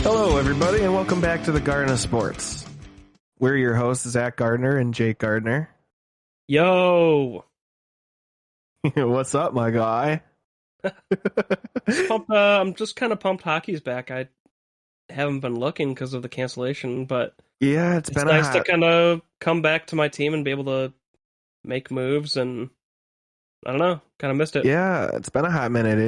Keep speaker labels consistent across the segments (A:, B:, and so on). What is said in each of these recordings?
A: Hello, everybody, and welcome back to the Garden of Sports. We're your hosts, Zach Gardner and Jake Gardner.
B: Yo!
A: What's up, my guy?
B: I'm just kind of pumped hockey's back. I haven't been looking because of the cancellation, but
A: Yeah, it's been
B: nice to kind of come back to my team and be able to make moves, and I don't know, kind of missed it.
A: Yeah, it's been a hot minute.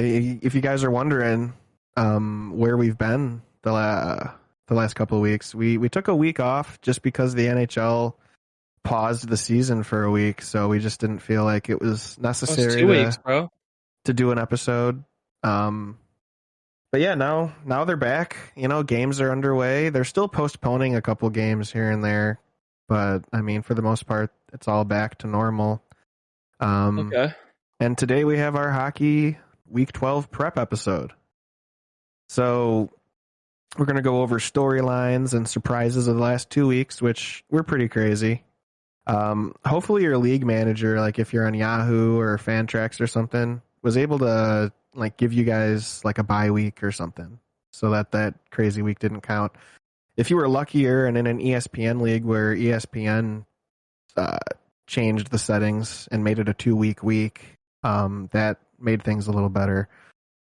A: If you guys are wondering where we've been the last couple of weeks, we took a week off just because the NHL paused the season for a week, so we just didn't feel like it was necessary
B: 2 weeks, bro.
A: to do an episode. But yeah, now they're back. You know, games are underway. They're still postponing a couple games here and there, but I mean, for the most part, it's all back to normal.
B: Okay.
A: And today we have our hockey Week 12 prep episode. So we're going to go over storylines and surprises of the last 2 weeks, which were pretty crazy. Hopefully your league manager, like if you're on Yahoo or Fantrax or something, was able to like give you guys like a bye week or something so that crazy week didn't count. If you were luckier and in an ESPN league where ESPN changed the settings and made it a 2-week week, that made things a little better.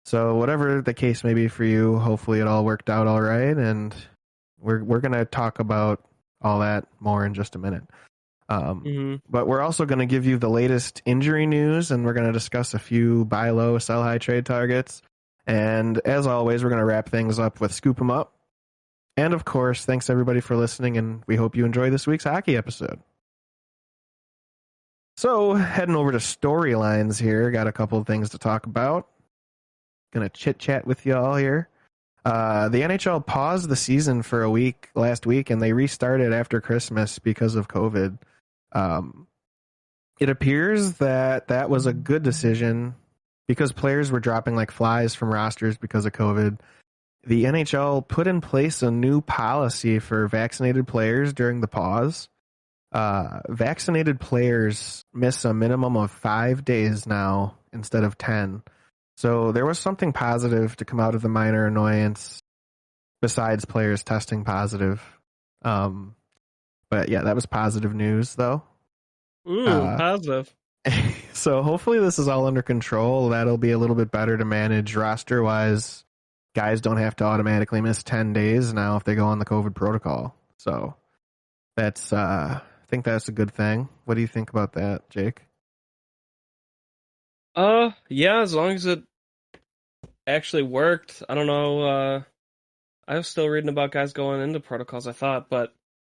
A: So whatever the case may be for you, hopefully it all worked out all right, and we're going to talk about all that more in just a minute. But we're also going to give you the latest injury news, and we're going to discuss a few buy low, sell high trade targets. And as always, we're going to wrap things up with Scoop 'em Up. And of course, thanks everybody for listening, and we hope you enjoy this week's hockey episode. So, heading over to storylines here, got a couple of things to talk about. Gonna chit-chat with you all here. The NHL paused the season for a week last week, and they restarted after Christmas because of COVID. It appears that was a good decision because players were dropping like flies from rosters because of COVID. The NHL put in place a new policy for vaccinated players during the pause. Vaccinated players miss a minimum of 5 days now instead of 10. So there was something positive to come out of the minor annoyance besides players testing positive. But yeah, that was positive news though.
B: Positive.
A: So hopefully this is all under control. That'll be a little bit better to manage roster wise. Guys don't have to automatically miss 10 days now if they go on the COVID protocol. So that's, I think that's a good thing. What do you think about that, Jake?
B: Yeah, as long as it actually worked. I don't know, I was still reading about guys going into protocols, I thought, but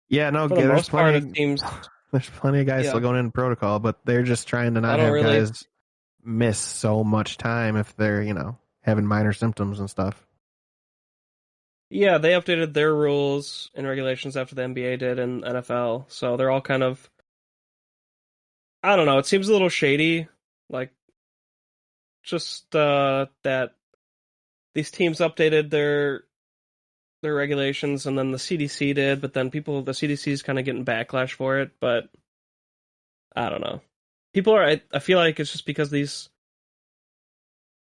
A: yeah, no,
B: for the most part, it seems
A: there's plenty of guys still going into protocol, but they're just trying to not have guys miss so much time if they're, having minor symptoms and stuff.
B: Yeah, they updated their rules and regulations after the NBA did and NFL, so they're all kind of, I don't know, it seems a little shady, like, just, that these teams updated their regulations, and then the CDC did, but then the CDC's kind of getting backlash for it, but I don't know. I feel like it's just because these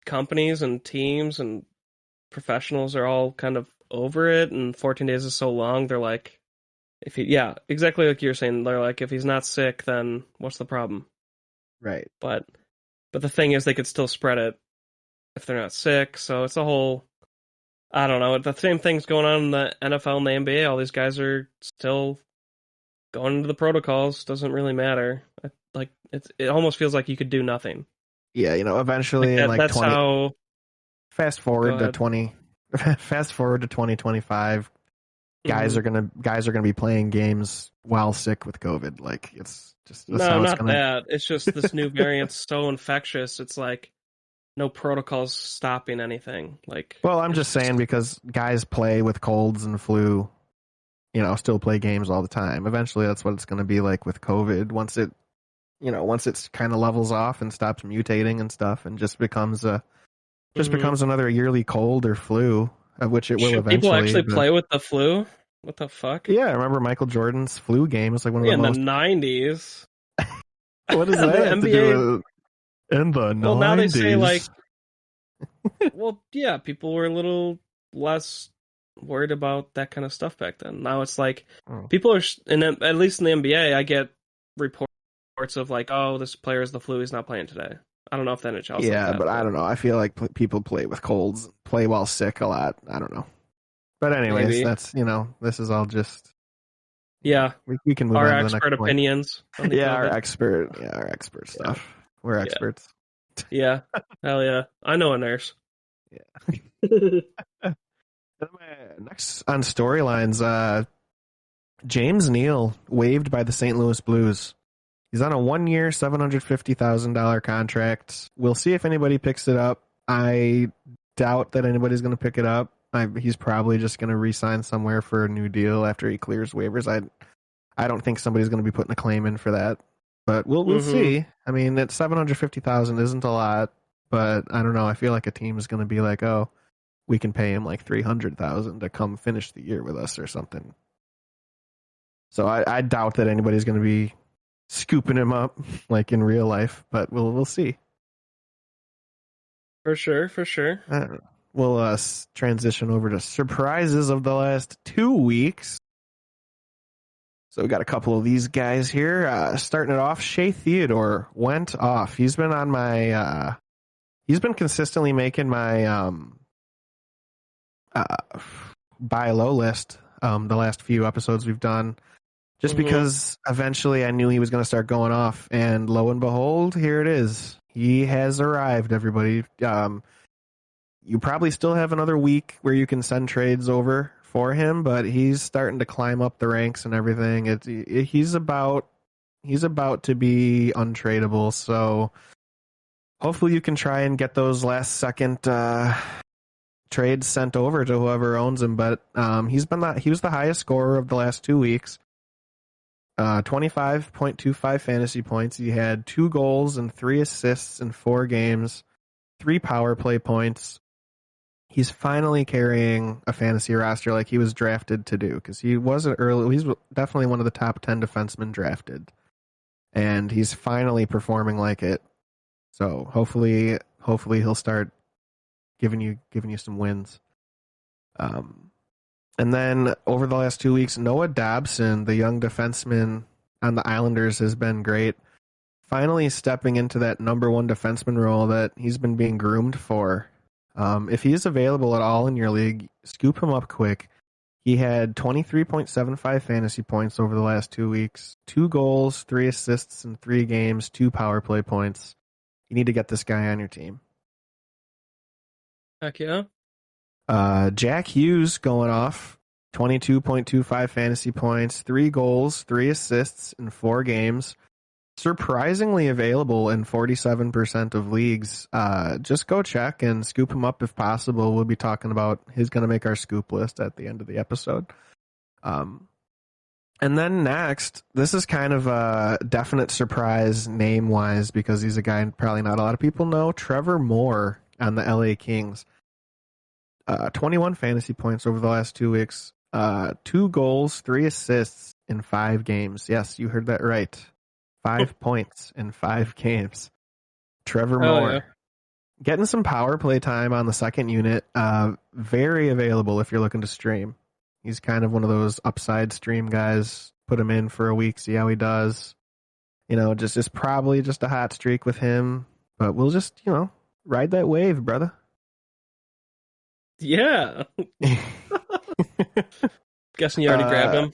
B: companies and teams and professionals are all kind of over it, and 14 days is so long, they're like, exactly like you're saying, they're like, if he's not sick, then what's the problem?
A: Right.
B: But the thing is, they could still spread it if they're not sick, so it's a whole, I don't know. The same thing's going on in the NFL and the NBA. All these guys are still going into the protocols. Doesn't really matter. It almost feels like you could do nothing.
A: Yeah, eventually in like
B: that's
A: 20.
B: How.
A: Fast forward to 2025. Guys are gonna be playing games while sick with COVID. Like it's just
B: that. It's just this new variant's so infectious. It's like no protocols stopping anything.
A: Well, I'm just saying because guys play with colds and flu, still play games all the time. Eventually, that's what it's going to be like with COVID. Once it's kind of levels off and stops mutating and stuff, and just becomes another yearly cold or flu, of which it will eventually.
B: People actually play with the flu? What the fuck?
A: Yeah, I remember Michael Jordan's flu game was like one of the most
B: in the 90s.
A: What does that have to do with? In the 90s.
B: Well, now they say, like, well, yeah, people were a little less worried about that kind of stuff back then. Now it's like
A: Oh.
B: people are, and at least in the NBA, I get reports of like, oh, this player is the flu, he's not playing today. I don't know if the NHL's like
A: Yeah,
B: that,
A: but I don't know. I feel like people play with colds, play while sick a lot. I don't know. But anyways,
B: maybe.
A: that's, this is all just,
B: Yeah,
A: we can move
B: our
A: on to the next
B: expert
A: point.
B: opinions on the
A: Yeah,
B: COVID.
A: our expert
B: Yeah,
A: stuff. We're
B: yeah,
A: experts.
B: yeah. Hell yeah. I know a nurse.
A: Yeah. Next on storylines, James Neal waived by the St. Louis Blues. He's on a 1-year, $750,000 contract. We'll see if anybody picks it up. I doubt that anybody's going to pick it up. He's probably just going to re-sign somewhere for a new deal after he clears waivers. I don't think somebody's going to be putting a claim in for that, but we'll see. I mean, that $750,000 isn't a lot, but I don't know. I feel like a team is going to be like, oh, we can pay him like $300,000 to come finish the year with us or something. So I doubt that anybody's going to be scooping him up like in real life, but we'll see.
B: For sure, for sure.
A: We'll transition over to surprises of the last 2 weeks. So we got a couple of these guys here. Starting it off, Shea Theodore went off. He's been on my. He's been consistently making my buy low list. The last few episodes we've done, just because eventually I knew he was going to start going off, and lo and behold, here it is. He has arrived. Everybody. You probably still have another week where you can send trades over for him, but he's starting to climb up the ranks and everything. He's about to be untradeable, so hopefully you can try and get those last second trades sent over to whoever owns him. But he was the highest scorer of the last 2 weeks. 25.25 fantasy points. He had 2 goals and 3 assists in 4 games, 3 power play points. He's finally carrying a fantasy roster like he was drafted to do, because he wasn't early. He's definitely one of the top 10 defensemen drafted, and he's finally performing like it. So hopefully he'll start giving you some wins. And then over the last 2 weeks, Noah Dobson, the young defenseman on the Islanders, has been great. Finally stepping into that number 1 defenseman role that he's been being groomed for. If he is available at all in your league, scoop him up quick. He had 23.75 fantasy points over the last 2 weeks, 2 goals, 3 assists in 3 games, 2 power play points. You need to get this guy on your team.
B: Heck yeah.
A: Jack Hughes going off, 22.25 fantasy points, 3 goals, 3 assists in 4 games. Surprisingly available in 47% of leagues. Just go check and scoop him up if possible. We'll be talking about he's going to make our scoop list at the end of the episode. And then next, this is kind of a definite surprise name-wise, because he's a guy probably not a lot of people know. Trevor Moore on the LA Kings. 21 fantasy points over the last 2 weeks. 2 goals, 3 assists in 5 games. Yes, you heard that right. 5 points in 5 games. Trevor Moore.
B: Yeah.
A: Getting some power play time on the second unit. Very available if you're looking to stream. He's kind of one of those upside stream guys. Put him in for a week, see how he does. Just probably just a hot streak with him. But we'll just, ride that wave, brother.
B: Yeah. Guessing you already grabbed him.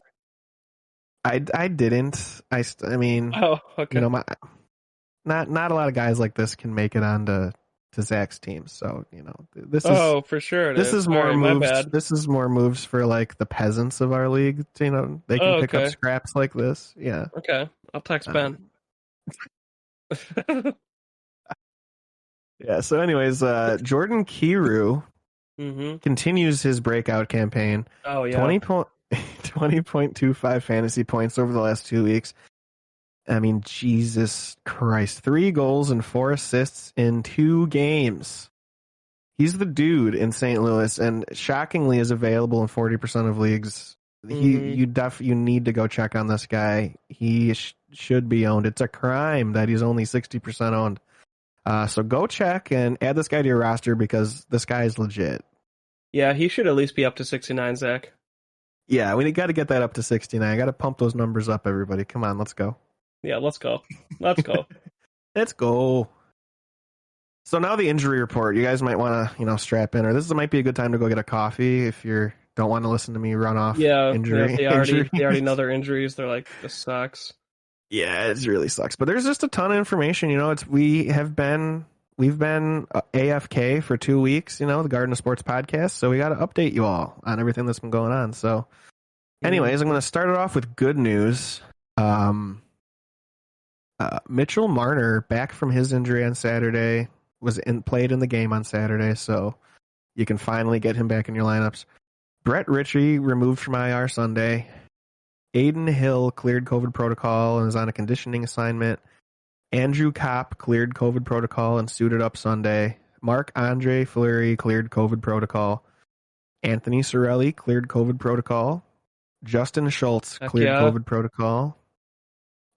A: I didn't. I mean,
B: Oh, okay.
A: Not a lot of guys like this can make it onto Zach's team. So this is
B: for sure.
A: This is more moves. This is more moves for like the peasants of our league. They can pick up scraps like this. Yeah.
B: Okay, I'll text Ben.
A: Yeah. So, anyways, Jordan Kiru continues his breakout campaign.
B: Oh yeah.
A: 20.25 fantasy points over the last 2 weeks. I mean, Jesus Christ. 3 goals and 4 assists in 2 games. He's the dude in St. Louis, and shockingly is available in 40% of leagues. You need to go check on this guy. He should be owned. It's a crime that he's only 60% owned. So go check and add this guy to your roster, because this guy is legit.
B: Yeah, he should at least be up to 69, Zach.
A: Yeah, we got to get that up to 69. I got to pump those numbers up, everybody. Come on, let's go.
B: Yeah, let's go. Let's go.
A: Let's go. So now the injury report. You guys might want to, strap in, or this might be a good time to go get a coffee if you don't want to listen to me run off
B: Yeah,
A: injury.
B: they already know their injuries. They're like, this sucks.
A: Yeah, it really sucks. But there's just a ton of information. We've been AFK for 2 weeks. The Garden of Sports podcast. So we got to update you all on everything that's been going on. So, anyways, I'm going to start it off with good news. Mitchell Marner back from his injury on Saturday played in the game on Saturday. So you can finally get him back in your lineups. Brett Ritchie removed from IR Sunday. Aiden Hill cleared COVID protocol and is on a conditioning assignment. Andrew Kopp cleared COVID protocol and suited up Sunday. Marc-Andre Fleury cleared COVID protocol. Anthony Cirelli cleared COVID protocol. Justin Schultz cleared COVID protocol.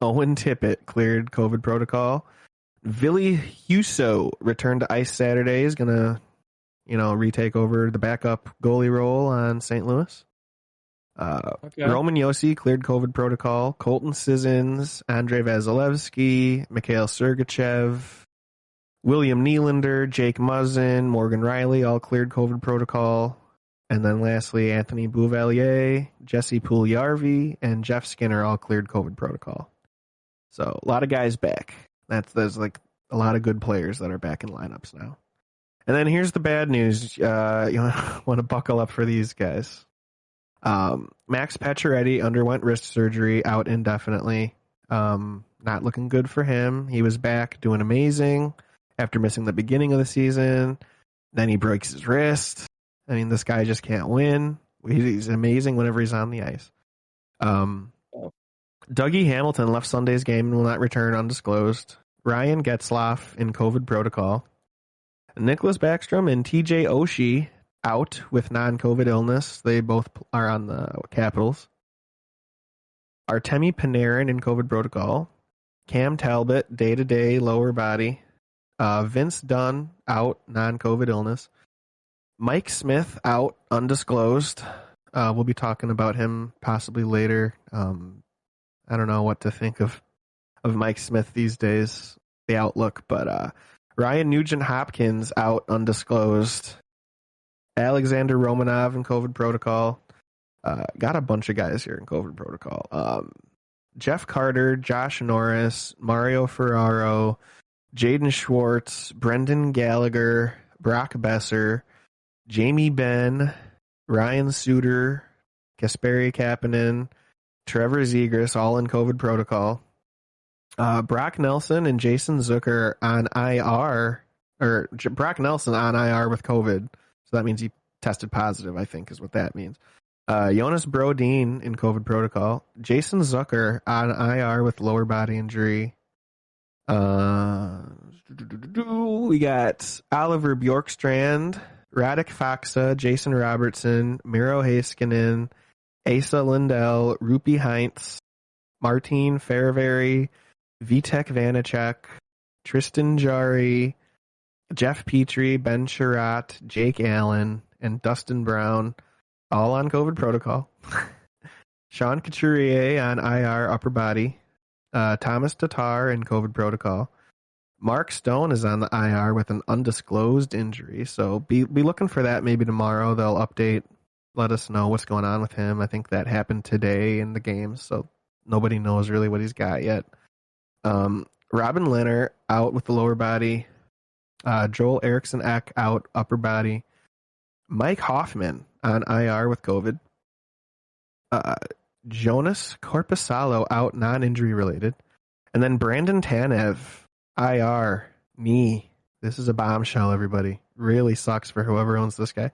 A: Owen Tippett cleared COVID protocol. Ville Husso returned to ice Saturday. Is going to, retake over the backup goalie role on St. Louis. Roman Josi cleared COVID protocol. Colton Sissons, Andrei Vasilevsky, Mikhail Sergachev, William Nylander, Jake Muzzin, Morgan Riley all cleared COVID protocol. And then lastly, Anthony Bouvalier, Jesse Puljujarvi, and Jeff Skinner all cleared COVID protocol. So a lot of guys back. There's like a lot of good players that are back in lineups now. And then here's the bad news. You want to buckle up for these guys. Max Pachuretti underwent wrist surgery, out indefinitely. Not looking good for him. He was back doing amazing after missing the beginning of the season. Then he breaks his wrist. I mean, this guy just can't win. He's amazing whenever he's on the ice. Dougie Hamilton left Sunday's game and will not return undisclosed. Ryan Getzlaff in COVID protocol. Nicholas Backstrom and TJ Oshie out with non-COVID illness. They both are on the Capitals. Artemi Panarin in COVID protocol. Cam Talbot, day-to-day lower body. Vince Dunn out, non-COVID illness. Mike Smith out, undisclosed. We'll be talking about him possibly later. I don't know what to think of Mike Smith these days, the outlook, but Ryan Nugent-Hopkins out, undisclosed. Alexander Romanov in COVID protocol. Got a bunch of guys here in COVID protocol. Jeff Carter, Josh Norris, Mario Ferraro, Jaden Schwartz, Brendan Gallagher, Brock Besser, Jamie Benn, Ryan Suter, Kasperi Kapanen, Trevor Zegras, all in COVID protocol. Brock Nelson and Jason Zucker on IR, or Brock Nelson on IR with COVID. So that means he tested positive, I think is what that means. Jonas Brodin in COVID protocol. Jason Zucker on IR with lower body injury. We got Oliver Bjorkstrand, Radek Faksa, Jason Robertson, Miro Heiskanen, Asa Lindell, Rupi Heinz, Martin Ferraveri, Vitek Vanacek, Tristan Jarry, Jeff Petrie, Ben Sherratt, Jake Allen, and Dustin Brown, all on COVID protocol. Sean Couturier on IR upper body. Thomas Tatar in COVID protocol. Mark Stone is on the IR with an undisclosed injury, so be looking for that maybe tomorrow. They'll update, let us know what's going on with him. I think that happened today in the game, so nobody knows really what he's got yet. Robin Leonard out with the lower body. Joel Eriksson Ek out upper body. Mike Hoffman on IR with COVID. Jonas Corpusalo out non-injury related. And then Brandon Tanev, IR, knee. This is a bombshell, everybody. Really sucks for whoever owns this guy.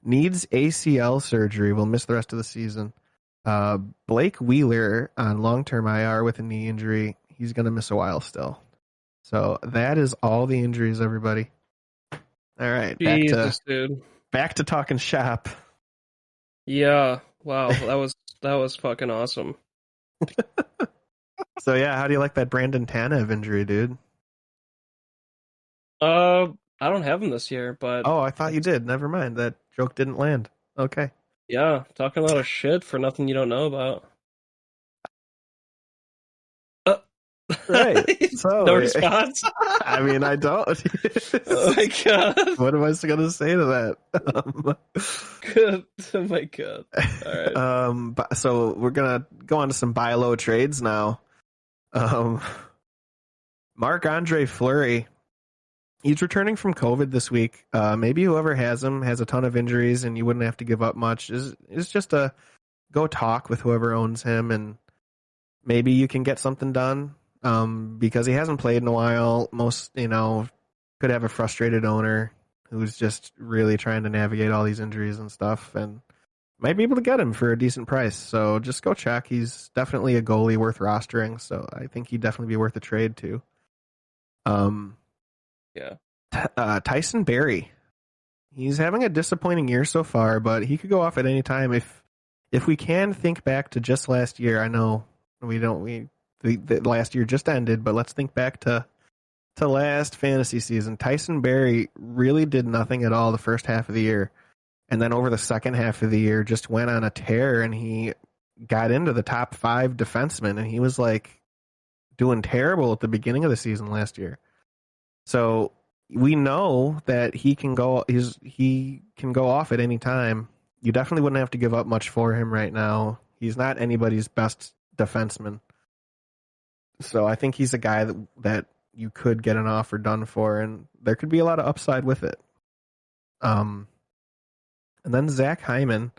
A: Needs ACL surgery. Will miss the rest of the season. Blake Wheeler on long-term IR with a knee injury. He's going to miss a while still. So that is all the injuries, everybody. All right,
B: Jesus, dude.
A: Back to talking shop.
B: Yeah, wow, that was fucking awesome.
A: So yeah, how do you like that Brandon Tanev injury, dude?
B: I don't have him this year, but
A: Oh, I thought you
B: it's,
A: did. Never mind. That joke didn't land. Okay.
B: yeah, talking a lot of shit for nothing you don't know about. Uh,
A: Right. So,
B: no response.
A: I mean, I don't.
B: Oh my god.
A: What am I going to say to that?
B: Good. Oh my god. All right.
A: So we're gonna go on to some Bilo trades now. Um, Marc-Andre Fleury, he's returning from COVID this week. Maybe whoever has him has a ton of injuries, and you wouldn't have to give up much. Is just a go talk with whoever owns him, and maybe you can get something done. Because he hasn't played in a while. Most could have a frustrated owner who's just really trying to navigate all these injuries and stuff, and might be able to get him for a decent price. So just go check. He's definitely a goalie worth rostering. So I think he'd definitely be worth a trade too.
B: Yeah.
A: Tyson Berry. He's having a disappointing year so far, but he could go off at any time. If we can think back to just last year, I know the last year just ended, but let's think back to last fantasy season. Tyson Berry really did nothing at all the first half of the year. And then over the second half of the year, just went on a tear, and he got into the top 5 defensemen, and he was like doing terrible at the beginning of the season last year. So we know that he can go off at any time. You definitely wouldn't have to give up much for him right now. He's not anybody's best defenseman. So I think he's a guy that you could get an offer done for, and there could be a lot of upside with it. And then Zach Hyman,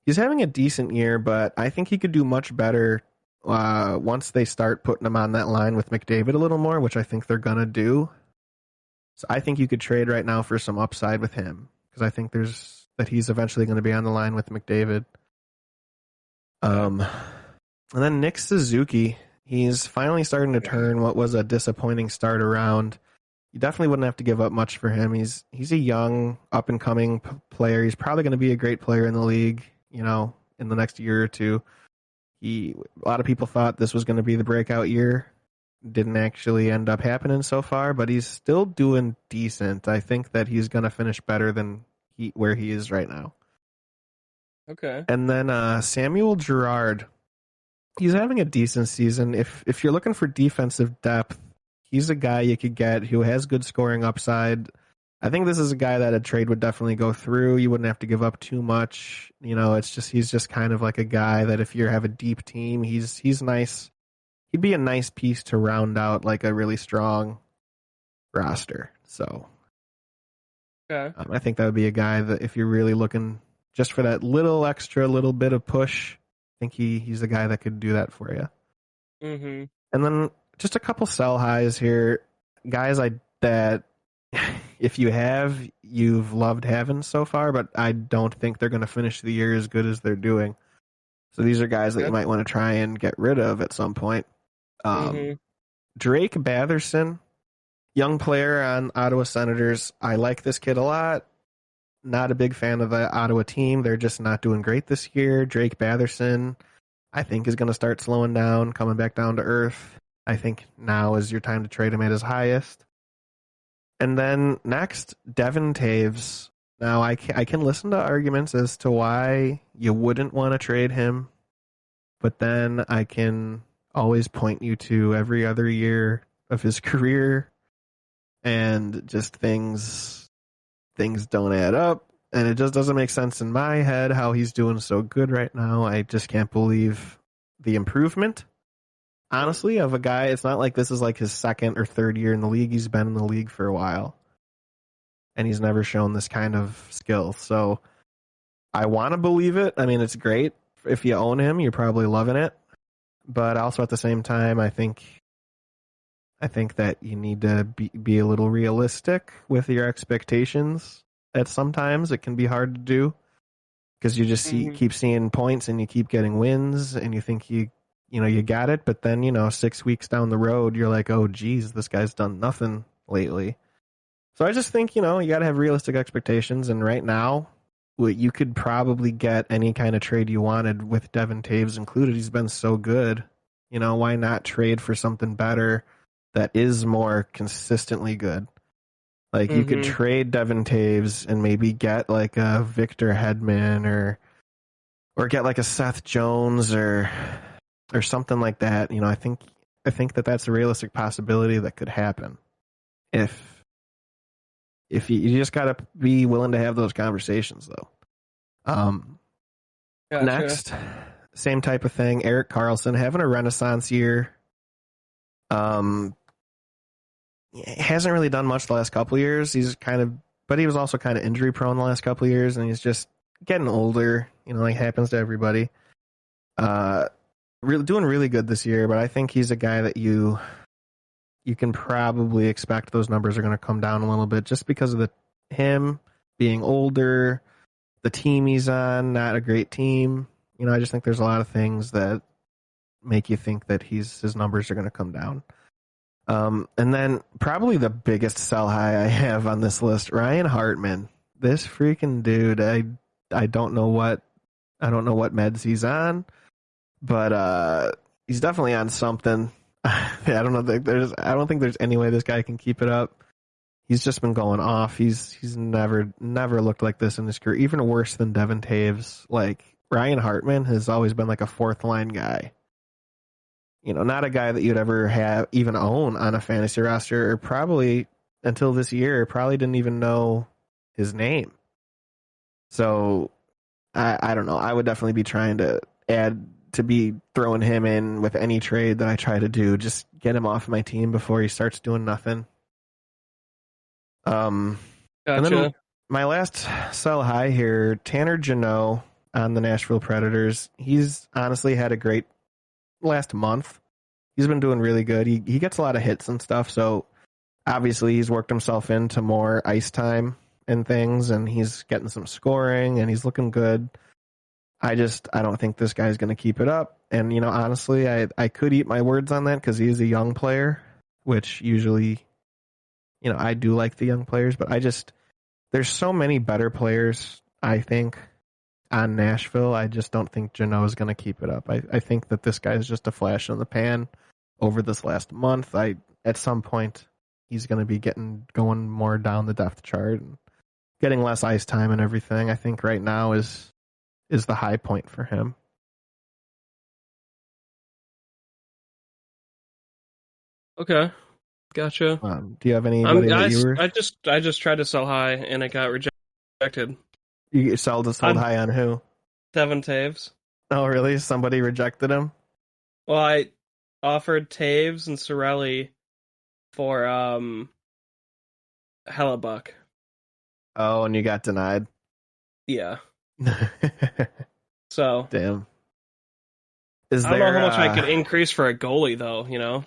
A: he's having a decent year, but I think he could do much better once they start putting him on that line with McDavid a little more, which I think they're going to do. So I think you could trade right now for some upside with him, because I think that he's eventually going to be on the line with McDavid. And then Nick Suzuki, he's finally starting to turn what was a disappointing start around. You definitely wouldn't have to give up much for him. He's a young, up and coming player. He's probably going to be a great player in the league, in the next year or two. A lot of people thought this was going to be the breakout year. Didn't actually end up happening so far, but he's still doing decent. I think that he's going to finish better than where he is right now.
B: Okay.
A: And then Samuel Gerard, he's having a decent season. If you're looking for defensive depth, he's a guy you could get who has good scoring upside. I think this is a guy that a trade would definitely go through. You wouldn't have to give up too much. He's just kind of like a guy that if you have a deep team, he's nice. He'd be a nice piece to round out like a really strong roster. So
B: Okay.
A: I think that would be a guy that if you're really looking just for that little bit of push, I think he's a guy that could do that for you.
B: Mm-hmm.
A: And then just a couple sell highs here. Guys that if you've loved having so far, but I don't think they're going to finish the year as good as they're doing. So these are guys that you might want to try and get rid of at some point. Drake Batherson, young player on Ottawa Senators. I like this kid a lot. Not a big fan of the Ottawa team. They're just not doing great this year. Drake Batherson, I think, is going to start slowing down, coming back down to earth. I think now is your time to trade him at his highest. And then next, Devin Taves. Now, I can listen to arguments as to why you wouldn't want to trade him, but then I can always point you to every other year of his career, and just things don't add up, and it just doesn't make sense in my head how he's doing so good right now. I just can't believe the improvement, honestly, of a guy. It's not like this is like his second or third year in the league. He's been in the league for a while, and he's never shown this kind of skill. So I want to believe it. I mean, it's great. If you own him, you're probably loving it. But also at the same time, I think that you need to be a little realistic with your expectations. That sometimes it can be hard to do because you just keep seeing points and you keep getting wins and you think you got it. But then, 6 weeks down the road, you're like, oh, geez, this guy's done nothing lately. So I just think, you got to have realistic expectations. And right now, you could probably get any kind of trade you wanted with Devin Taves included. He's been so good. Why not trade for something better that is more consistently good? Like you could trade Devin Taves and maybe get like a Victor Hedman or get like a Seth Jones or something like that. I think that that's a realistic possibility that could happen if you just got to be willing to have those conversations though.
B: Gotcha.
A: Next, same type of thing. Erik Karlsson having a renaissance year. Hasn't really done much the last couple of years. But he was also kind of injury prone the last couple of years, and he's just getting older. Like happens to everybody. Doing really good this year, but I think he's a guy that you can probably expect those numbers are going to come down a little bit just because of him being older, the team he's on, not a great team. I just think there's a lot of things that make you think that his numbers are going to come down. And then probably the biggest sell high I have on this list, Ryan Hartman. This freaking dude, I don't know what meds he's on, but he's definitely on something. I don't think there's any way this guy can keep it up. He's just been going off. He's never looked like this in his career. Even worse than Devin Taves. Like Ryan Hartman has always been like a fourth line guy. Not a guy that you'd ever even own on a fantasy roster, or probably until this year, probably didn't even know his name. So I don't know. I would definitely be trying to be throwing him in with any trade that I try to do. Just get him off my team before he starts doing nothing.
B: Gotcha.
A: And then my last sell high here, Tanner Janeau on the Nashville Predators. He's honestly had a great last month. He's been doing really good. He gets a lot of hits and stuff, so obviously he's worked himself into more ice time and things, and he's getting some scoring, and he's looking good. I don't think this guy's going to keep it up. And, honestly, I could eat my words on that because he is a young player, which usually, I do like the young players, but there's so many better players, I think, on Nashville. I just don't think Janeau is going to keep it up. I think that this guy is just a flash in the pan over this last month. At some point, he's going to be going more down the depth chart and getting less ice time and everything. I think right now is the high point for him.
B: Okay, gotcha.
A: Do you have anybody that you were?
B: I just tried to sell high and it got rejected.
A: You sold high on who?
B: Devin Taves.
A: Oh, really? Somebody rejected him?
B: Well, I offered Taves and Sorelli for Hellebuck.
A: Oh, and you got denied?
B: Yeah. So
A: damn.
B: I don't know how much I could increase for a goalie, though.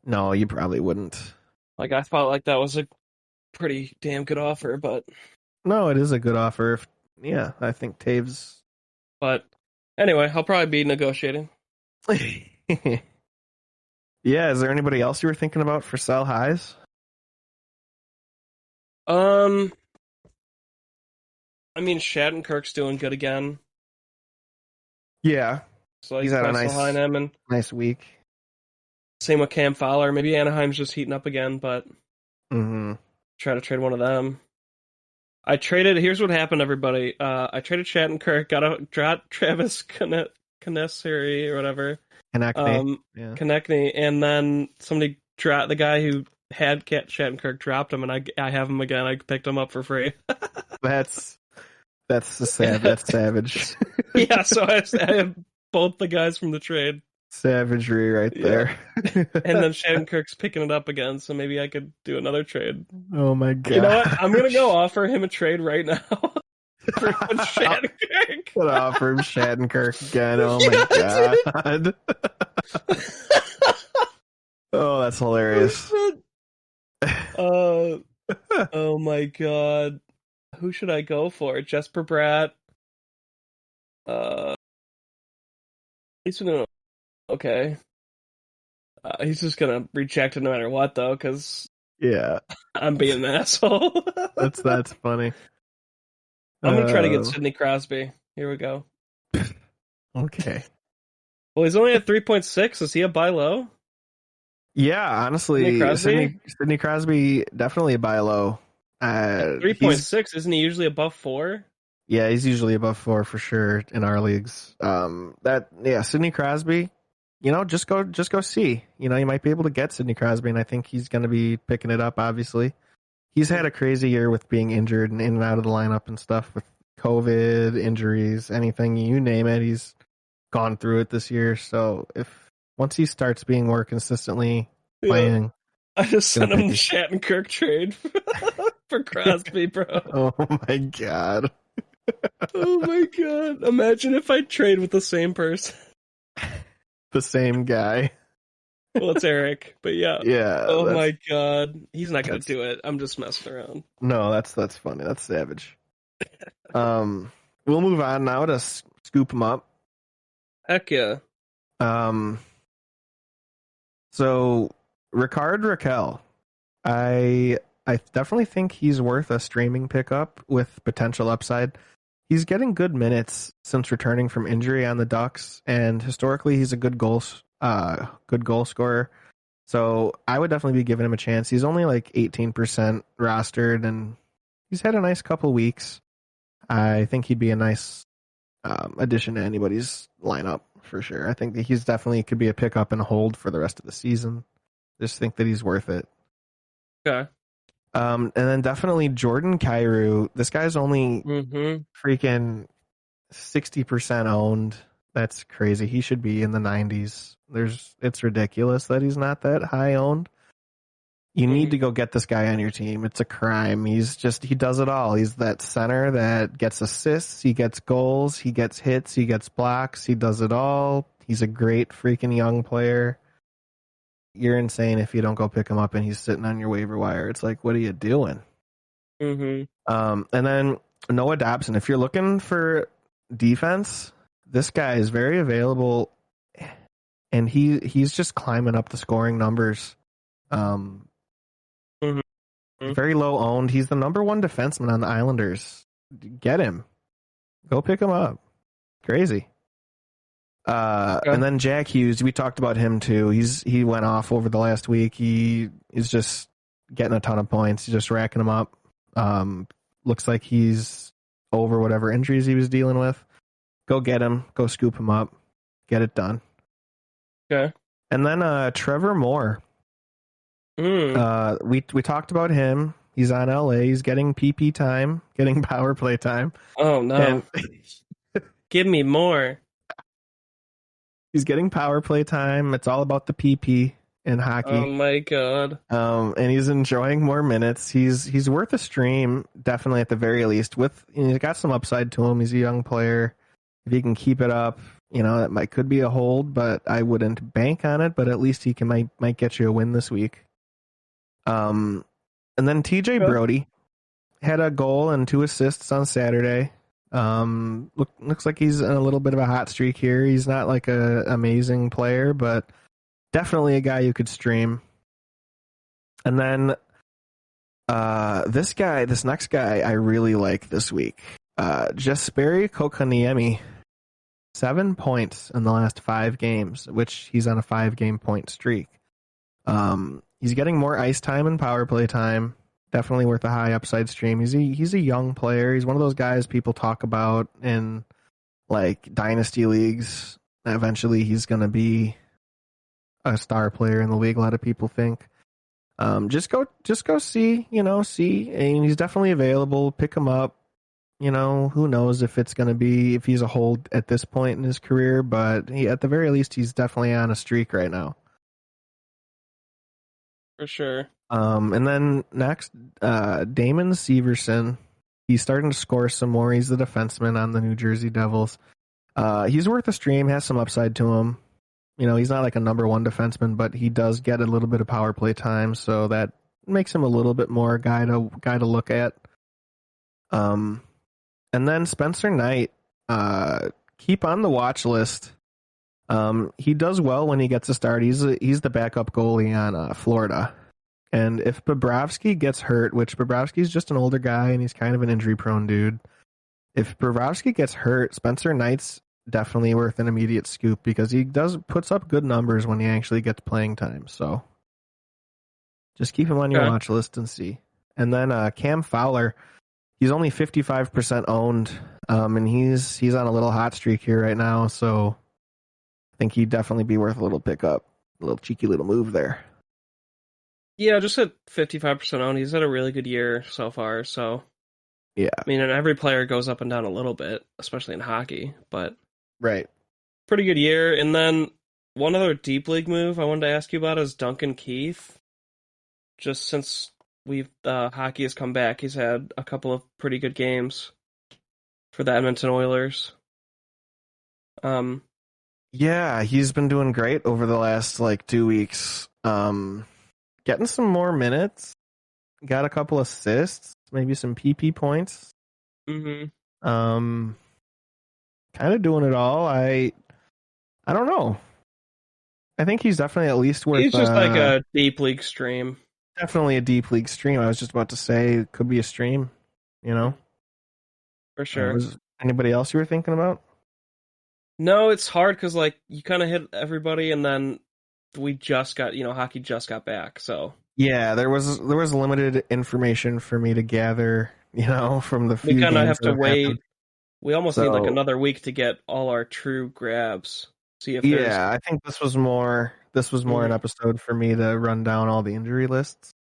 A: No, you probably wouldn't.
B: Like I felt like that was a pretty damn good offer, but
A: no, it is a good offer. Yeah, I think Taves.
B: But anyway, I'll probably be negotiating.
A: Yeah, is there anybody else you were thinking about for sell highs?
B: I mean, Shattenkirk's doing good again.
A: Yeah,
B: so he's had a
A: nice week.
B: Same with Cam Fowler. Maybe Anaheim's just heating up again, but try to trade one of them. Here's what happened, everybody. I traded Shattenkirk, got Travis Konecny or whatever. Konecny, and then somebody the guy who had Shattenkirk dropped him, and I have him again. I picked him up for free.
A: That's savage.
B: Yeah, so I have both the guys from the trade.
A: Savagery right there.
B: And then Shattenkirk's picking it up again, so maybe I could do another trade.
A: Oh my god.
B: You know what? I'm going to go offer him a trade right now. For Shattenkirk.
A: Could offer him Shattenkirk again. Oh my god. Oh, that's hilarious.
B: Oh my god. Who should I go for? Jesper Bratt? He's gonna... Okay. He's just gonna reject it no matter what, though, because I'm being an asshole.
A: That's funny.
B: I'm gonna try to get Sidney Crosby. Here we go.
A: Okay.
B: Well, he's only at 3.6. Is he a buy low?
A: Yeah,
B: Sidney
A: honestly,
B: Crosby
A: Sidney Crosby definitely a buy low.
B: at
A: He's
B: 3.6, isn't he usually above 4?
A: Yeah, he's usually above 4 for sure in our leagues. Sidney Crosby, just go see. You might be able to get Sidney Crosby, and I think he's going to be picking it up. Obviously, he's had a crazy year with being injured and in and out of the lineup and stuff with COVID injuries, anything you name it. He's gone through it this year. So if once he starts being more consistently
B: Yeah.
A: playing,
B: I just
A: gonna
B: sent him
A: pick
B: the
A: it.
B: Shattenkirk trade for Crosby, bro.
A: Oh my god,
B: Oh my god. Imagine if I trade with the same person.
A: the same guy.
B: Well, it's Eric, but yeah.
A: Yeah,
B: Oh
A: that's
B: my god. He's not gonna
A: that's
B: do it. I'm just messing around.
A: no, that's funny. That's savage. Um, we'll move on now to scoop him up.
B: Heck yeah.
A: Um, so Ricard Raquel, I definitely think he's worth a streaming pickup with potential upside. He's getting good minutes since returning from injury on the Ducks, and historically he's a good goal scorer. So I would definitely be giving him a chance. He's only like 18% rostered, and he's had a nice couple weeks. I think he'd be a nice addition to anybody's lineup for sure. I think that he's definitely could be a pickup and hold for the rest of the season. Just think that he's worth it.
B: Okay.
A: And then definitely Jordan Kairu. This guy's only
B: Mm-hmm.
A: freaking 60% owned. That's crazy. He should be in the 90s. It's ridiculous that he's not that high owned. You need to go get this guy on your team. It's a crime. He does it all. He's that center that gets assists, he gets goals, he gets hits, he gets blocks, he does it all. He's a great freaking young player. You're insane if you don't go pick him up and he's sitting on your waiver wire. It's like, what are you doing?
B: Mm-hmm.
A: And then Noah Dobson. If you're looking for defense, this guy is very available, and he's just climbing up the scoring numbers. Very low owned. He's the number one defenseman on the Islanders. Get him. Go pick him up. Crazy. And then Jack Hughes, we talked about him too. He went off over the last week. He is just getting a ton of points. He's just racking them up. Looks like he's over whatever injuries he was dealing with. Go get him. Go scoop him up. Get it done.
B: Okay.
A: And then Trevor Moore. We talked about him. He's on LA. He's getting PP time, getting power play time.
B: Oh no. Give me more.
A: He's getting power play time. It's all about the PP in hockey.
B: Oh my god.
A: And he's enjoying more minutes. He's worth a stream, definitely at the very least. He's got some upside to him. He's a young player. If he can keep it up, that could be a hold, but I wouldn't bank on it. But at least he might get you a win this week. And then TJ Brody had a goal and 2 assists on Saturday. Looks like he's in a little bit of a hot streak here. He's not like a amazing player, but definitely a guy you could stream. And then this next guy I really like this week. Just Sperry Kokonemi, 7 points in the last 5 games, which he's on a 5-game point streak. He's getting more ice time and power play time. Definitely worth a high upside stream. He's a young player. He's one of those guys people talk about in like dynasty leagues. Eventually, he's going to be a star player in the league. A lot of people think. Just go see. See, and he's definitely available. Pick him up. Who knows if he's a hold at this point in his career, but at the very least, he's definitely on a streak right now.
B: For sure.
A: And then next, Damon Severson. He's starting to score some more. He's the defenseman on the New Jersey Devils. He's worth a stream, has some upside to him. He's not like a number one defenseman, but he does get a little bit of power play time, so that makes him a little bit more guy to look at. And then Spencer Knight, keep on the watch list. He does well when he gets a start. He's the backup goalie on Florida. And if Bobrovsky gets hurt, which Bobrovsky's just an older guy and he's kind of an injury-prone dude, if Bobrovsky gets hurt, Spencer Knight's definitely worth an immediate scoop because he puts up good numbers when he actually gets playing time. So Just keep him on your
B: Okay.
A: watch list and see. And then Cam Fowler, he's only 55% owned, and he's on a little hot streak here right now. So I think he'd definitely be worth a little pickup, a little cheeky little move there.
B: Yeah, just at 55% owned, he's had a really good year so far. So
A: Yeah,
B: I mean, and every player goes up and down a little bit, especially in hockey, but
A: right.
B: pretty good year. And then one other deep league move I wanted to ask you about is Duncan Keith. Just since hockey has come back, he's had a couple of pretty good games for the Edmonton Oilers.
A: Yeah, he's been doing great over the last 2 weeks. Getting some more minutes. Got a couple assists, maybe some PP points.
B: Mm-hmm.
A: Kind of doing it all. I don't know. I think he's definitely at least worth.
B: He's just like a deep league stream.
A: Definitely a deep league stream. I was just about to say it could be a stream.
B: For sure.
A: Was anybody else you were thinking about?
B: No, it's hard because you kind of hit everybody, and then we just got hockey just got back. So
A: yeah, there was limited information for me to gather. From the few
B: we kind of have
A: games
B: to
A: that
B: wait.
A: happened.
B: We almost need another week to get all our true grabs. See if there's...
A: I think this was more an episode for me to run down all the injury lists.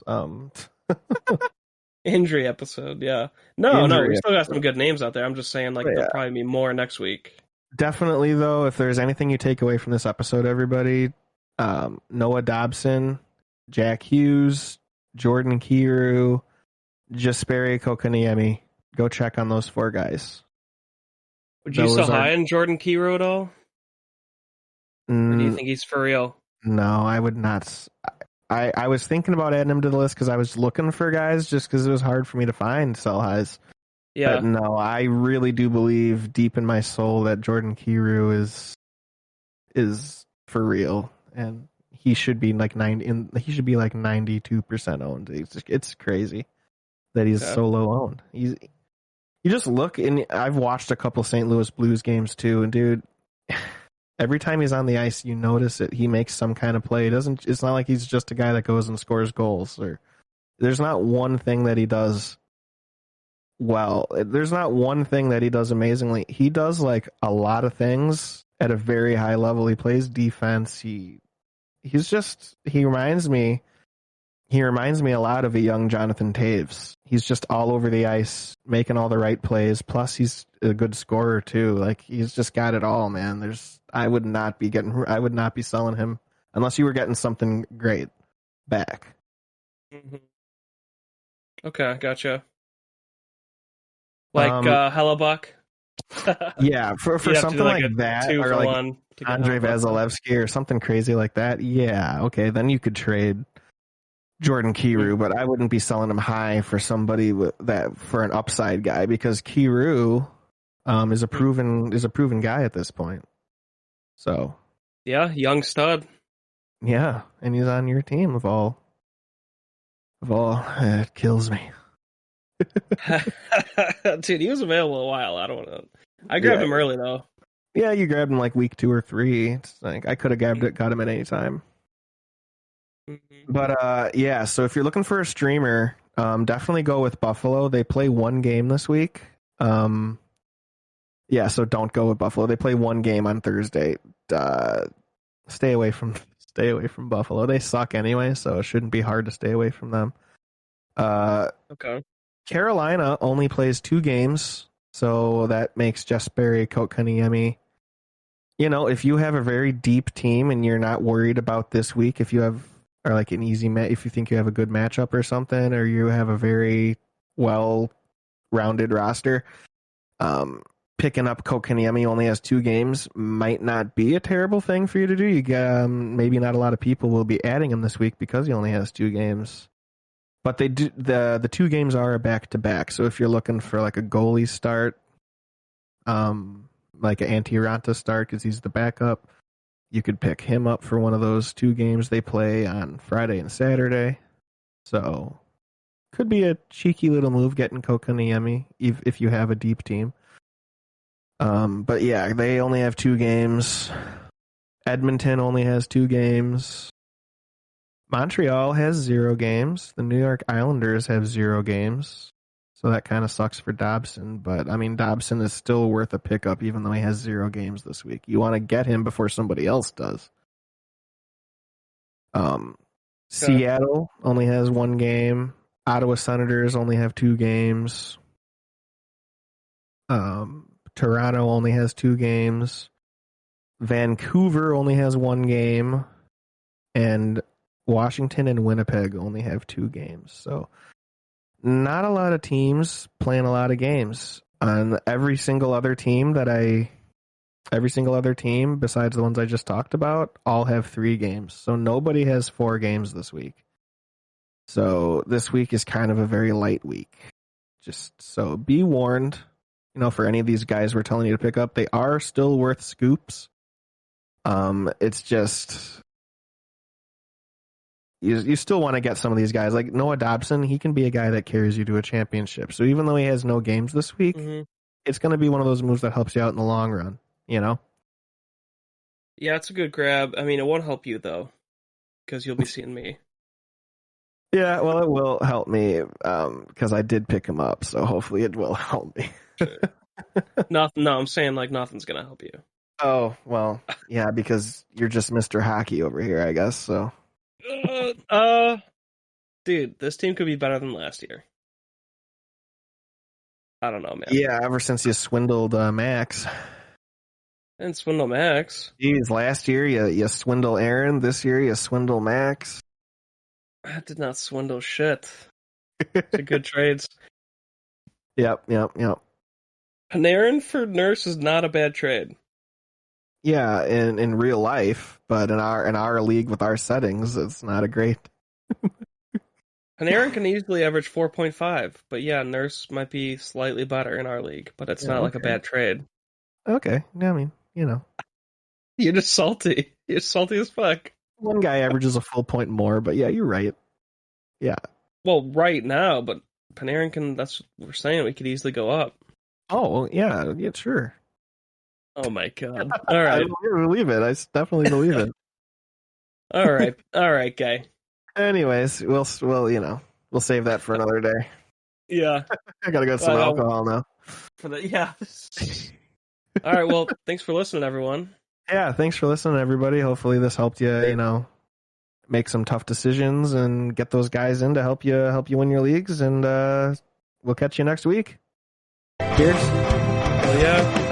B: Injury episode, yeah. No, we still got some good names out there. I'm just saying there'll probably be more next week.
A: Definitely, though, if there's anything you take away from this episode, everybody, Noah Dobson, Jack Hughes, Jordan Kiru, Sperry Kokonemi. Go check on those 4 guys.
B: Would you so high in Jordan Kiru at all? Or do you think he's for real?
A: No, I would not. I was thinking about adding him to the list because I was looking for guys just because it was hard for me to find sell highs.
B: Yeah.
A: But no, I really do believe deep in my soul that Jordan Kiru is for real, and he should be like 92% owned. It's crazy that he's so low owned. You just look, and I've watched a couple St. Louis Blues games too, and dude, every time he's on the ice, you notice it. He makes some kind of play. It's not like he's just a guy that goes and scores goals. There's not one thing that he does well. There's not one thing that he does amazingly. He does a lot of things at a very high level. He plays defense. He reminds me a lot of a young Jonathan Taves. He's just all over the ice, making all the right plays. Plus, he's a good scorer too. He's just got it all, man. I would not be selling him unless you were getting something great back.
B: Mm-hmm. Okay, gotcha. Hellebuck.
A: Yeah, for something like that, or Andrei Vasilevsky or something crazy like that. Yeah, okay, then you could trade Jordan Kiru, but I wouldn't be selling him high for somebody for an upside guy because Kiru is a proven guy at this point. So
B: yeah, young stud.
A: Yeah, and he's on your team of all. It kills me.
B: Dude, he was available a while. I don't know. I grabbed him early though.
A: Yeah, you grabbed him week 2 or 3. It's I could have got him at any time. Mm-hmm. But so if you're looking for a streamer, definitely go with Buffalo. They play 1 game this week. So don't go with Buffalo. They play 1 game on Thursday. Stay away from Buffalo. They suck anyway, so it shouldn't be hard to stay away from them.
B: Okay.
A: Carolina only plays 2 games, so that makes Sperry Kokonemi. If you have a very deep team and you're not worried about this week, if you have an easy if you think you have a good matchup or something, or you have a very well-rounded roster, picking up Kokonemi only has 2 games might not be a terrible thing for you to do. You get maybe not a lot of people will be adding him this week because he only has 2 games. But they do the 2 games are a back-to-back. So if you're looking for a goalie start, an Antti start because he's the backup, you could pick him up for one of those 2 games. They play on Friday and Saturday. So could be a cheeky little move getting Kokonemi if you have a deep team. But yeah, they only have 2 games. Edmonton only has 2 games. Montreal has 0 games. The New York Islanders have 0 games. So that kind of sucks for Dobson. But, I mean, Dobson is still worth a pickup even though he has 0 games this week. You want to get him before somebody else does. Seattle only has 1 game. Ottawa Senators only have 2 games. Toronto only has 2 games. Vancouver only has 1 game. And Washington and Winnipeg only have 2 games. So not a lot of teams playing a lot of games. On every single other team besides the ones I just talked about all have 3 games. So nobody has 4 games this week. So this week is kind of a very light week. Just so be warned, for any of these guys we're telling you to pick up, they are still worth scoops. It's just you still want to get some of these guys. Like Noah Dobson, he can be a guy that carries you to a championship. So even though he has no games this week, it's going to be one of those moves that helps you out in the long run,
B: Yeah, it's a good grab. I mean, it won't help you, though, because you'll be seeing me.
A: Yeah, well, it will help me because I did pick him up, so hopefully it will help me.
B: No, I'm saying like nothing's going to help you.
A: Oh, well, yeah, because you're just Mr. Hockey over here, I guess, so.
B: Dude, this team could be better than last year. I don't know, man.
A: Yeah, ever since you swindled Max.
B: And swindle Max.
A: Jeez, last year you swindle Aaron. This year you swindle Max.
B: I did not swindle shit. It's a good trades.
A: Yep.
B: Panarin for Nurse is not a bad trade.
A: Yeah, in real life, but in our league with our settings, it's not a great.
B: Panarin can easily average 4.5, but yeah, Nurse might be slightly better in our league, but it's not like a bad trade.
A: Okay, I mean,
B: You're just salty. You're salty as fuck.
A: One guy averages a full point more, but yeah, you're right. Yeah.
B: Well, right now, but Panarin can, that's what we're saying, we could easly go up.
A: Oh, yeah, sure.
B: Oh my god. All right.
A: I believe it. I definitely believe it.
B: All right, guy.
A: Anyways, we'll save that for another day.
B: Yeah.
A: I gotta get some alcohol now.
B: Yeah. All right, well, thanks for listening, everyone.
A: Yeah, thanks for listening, everybody. Hopefully this helped you, make some tough decisions and get those guys in to help you win your leagues, and we'll catch you next week. Cheers.
B: Hell yeah.